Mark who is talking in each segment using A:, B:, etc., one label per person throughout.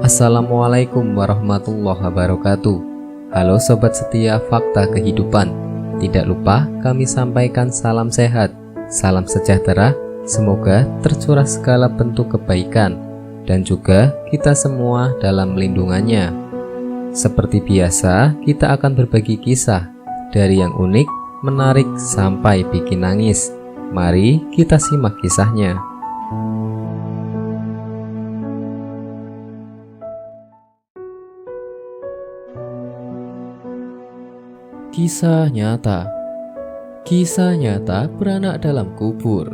A: Assalamualaikum warahmatullahi wabarakatuh. Halo sobat setia Fakta Kehidupan. Tidak lupa kami sampaikan salam sehat, salam sejahtera. Semoga tercurah segala bentuk kebaikan dan juga kita semua dalam lindungannya. Seperti biasa, kita akan berbagi kisah dari yang unik, menarik sampai bikin nangis. Mari kita simak kisahnya. Kisah nyata. Kisah nyata beranak dalam kubur.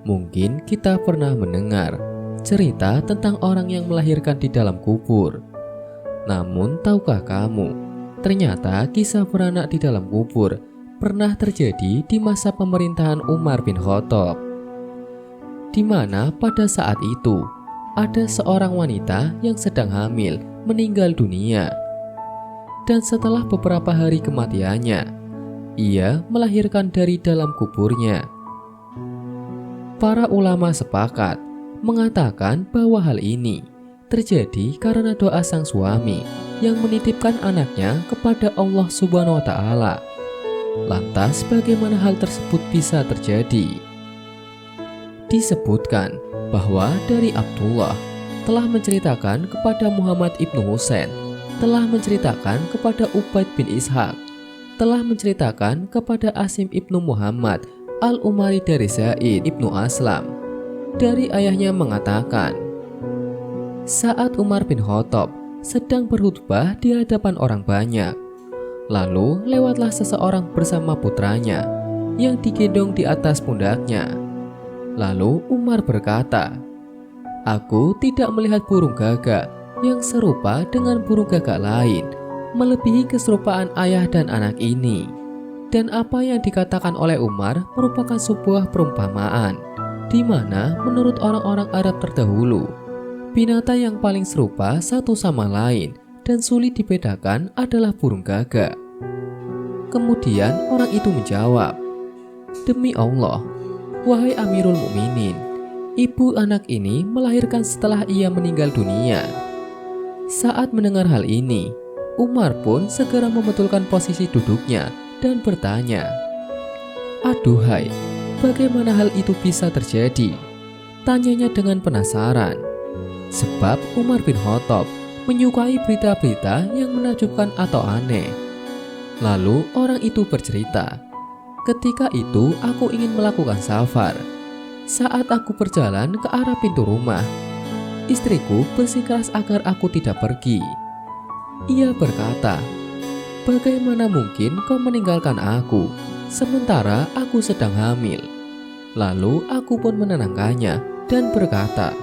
A: Mungkin kita pernah mendengar cerita tentang orang yang melahirkan di dalam kubur. Namun tahukah kamu, ternyata kisah beranak di dalam kubur pernah terjadi di masa pemerintahan Umar bin Khattab, di mana pada saat itu ada seorang wanita yang sedang hamil meninggal dunia. Dan setelah beberapa hari kematiannya, ia melahirkan dari dalam kuburnya. Para ulama sepakat mengatakan bahwa hal ini terjadi karena doa sang suami yang menitipkan anaknya kepada Allah Subhanahu wa Ta'ala. Lantas, bagaimana hal tersebut bisa terjadi? Disebutkan bahwa dari Abdullah telah menceritakan kepada Muhammad ibnu Husain, telah menceritakan kepada Ubaid bin Ishaq, telah menceritakan kepada Asim ibnu Muhammad al-Umari dari Zaid ibnu Aslam. Dari ayahnya mengatakan, saat Umar bin Khattab sedang berkhutbah di hadapan orang banyak, lalu lewatlah seseorang bersama putranya yang digendong di atas pundaknya. Lalu Umar berkata, "Aku tidak melihat burung gagak yang serupa dengan burung gagak lain, melebihi keserupaan ayah dan anak ini." Dan apa yang dikatakan oleh Umar merupakan sebuah perumpamaan, di mana menurut orang-orang Arab terdahulu, binatang yang paling serupa satu sama lain dan sulit dibedakan adalah burung gagak. Kemudian orang itu menjawab, "Demi Allah, wahai Amirul Mukminin, ibu anak ini melahirkan setelah ia meninggal dunia." Saat mendengar hal ini, Umar pun segera membetulkan posisi duduknya dan bertanya, "Aduhai, bagaimana hal itu bisa terjadi?" Tanyanya dengan penasaran. Sebab Umar bin Khattab menyukai berita-berita yang menakjubkan atau aneh. Lalu orang itu bercerita, "Ketika itu aku ingin melakukan safar. Saat aku berjalan ke arah pintu rumah, istriku bersikeras agar aku tidak pergi. Ia berkata, 'Bagaimana mungkin kau meninggalkan aku, sementara aku sedang hamil?' Lalu aku pun menenangkannya dan berkata,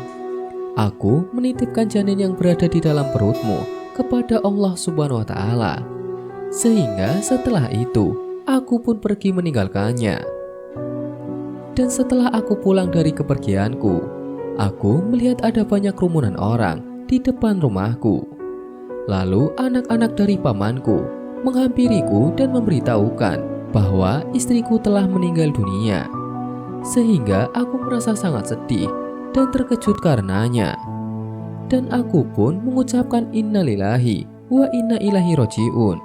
A: 'Aku menitipkan janin yang berada di dalam perutmu kepada Allah Subhanahu wa Ta'ala. Sehingga setelah itu aku pun pergi meninggalkannya. Dan setelah aku pulang dari kepergianku, aku melihat ada banyak kerumunan orang di depan rumahku. Lalu anak-anak dari pamanku menghampiriku dan memberitahukan bahwa istriku telah meninggal dunia. Sehingga aku merasa sangat sedih dan terkejut karenanya. Dan aku pun mengucapkan innalillahi wa inna ilaihi roji'un.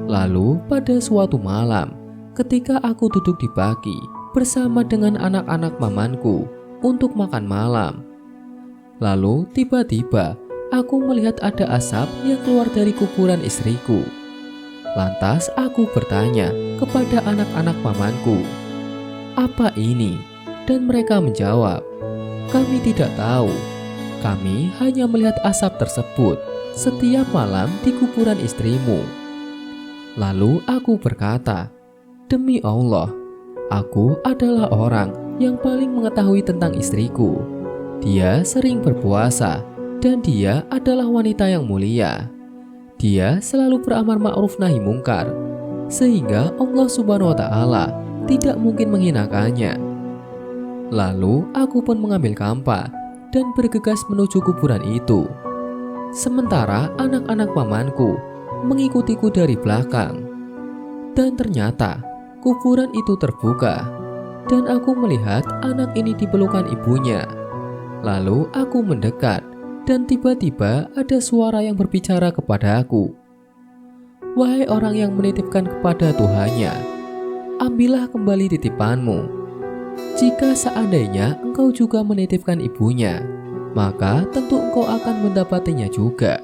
A: Lalu pada suatu malam, ketika aku duduk di baki bersama dengan anak-anak pamanku untuk makan malam, lalu tiba-tiba aku melihat ada asap yang keluar dari kuburan istriku. Lantas aku bertanya kepada anak-anak pamanku, "Apa ini?" Dan mereka menjawab, "Kami tidak tahu. Kami hanya melihat asap tersebut setiap malam di kuburan istrimu." Lalu aku berkata, "Demi Allah, aku adalah orang yang paling mengetahui tentang istriku. Dia sering berpuasa dan dia adalah wanita yang mulia. Dia selalu beramar ma'ruf nahi mungkar, sehingga Allah Subhanahu wa Ta'ala tidak mungkin menghinakannya." Lalu aku pun mengambil kampa dan bergegas menuju kuburan itu. Sementara anak-anak pamanku mengikutiku dari belakang. Dan ternyata kuburan itu terbuka dan aku melihat anak ini dipelukan ibunya. Lalu aku mendekat dan tiba-tiba ada suara yang berbicara kepada aku. Wahai orang yang menitipkan kepada Tuhannya, ambillah kembali titipanmu. Jika seandainya engkau juga menitipkan ibunya, maka tentu engkau akan mendapatinya juga.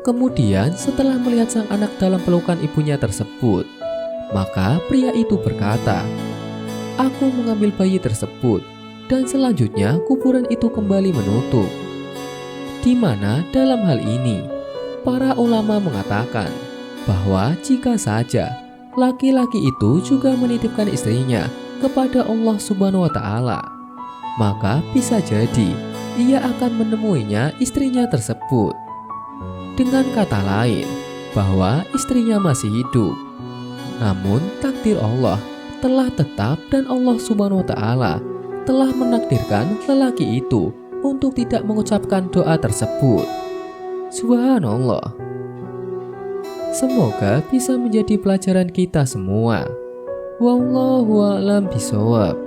A: Kemudian setelah melihat sang anak dalam pelukan ibunya tersebut, maka pria itu berkata, aku mengambil bayi tersebut dan selanjutnya kuburan itu kembali menutup. Di mana dalam hal ini, para ulama mengatakan bahwa jika saja laki-laki itu juga menitipkan istrinya kepada Allah Subhanahu wa Ta'ala, maka bisa jadi ia akan menemuinya istrinya tersebut. Dengan kata lain, bahwa istrinya masih hidup. Namun takdir Allah telah tetap dan Allah Subhanahu wa Ta'ala telah menakdirkan lelaki itu untuk tidak mengucapkan doa tersebut. Subhanallah. Semoga bisa menjadi pelajaran kita semua. Wallahu a'lam bishawab.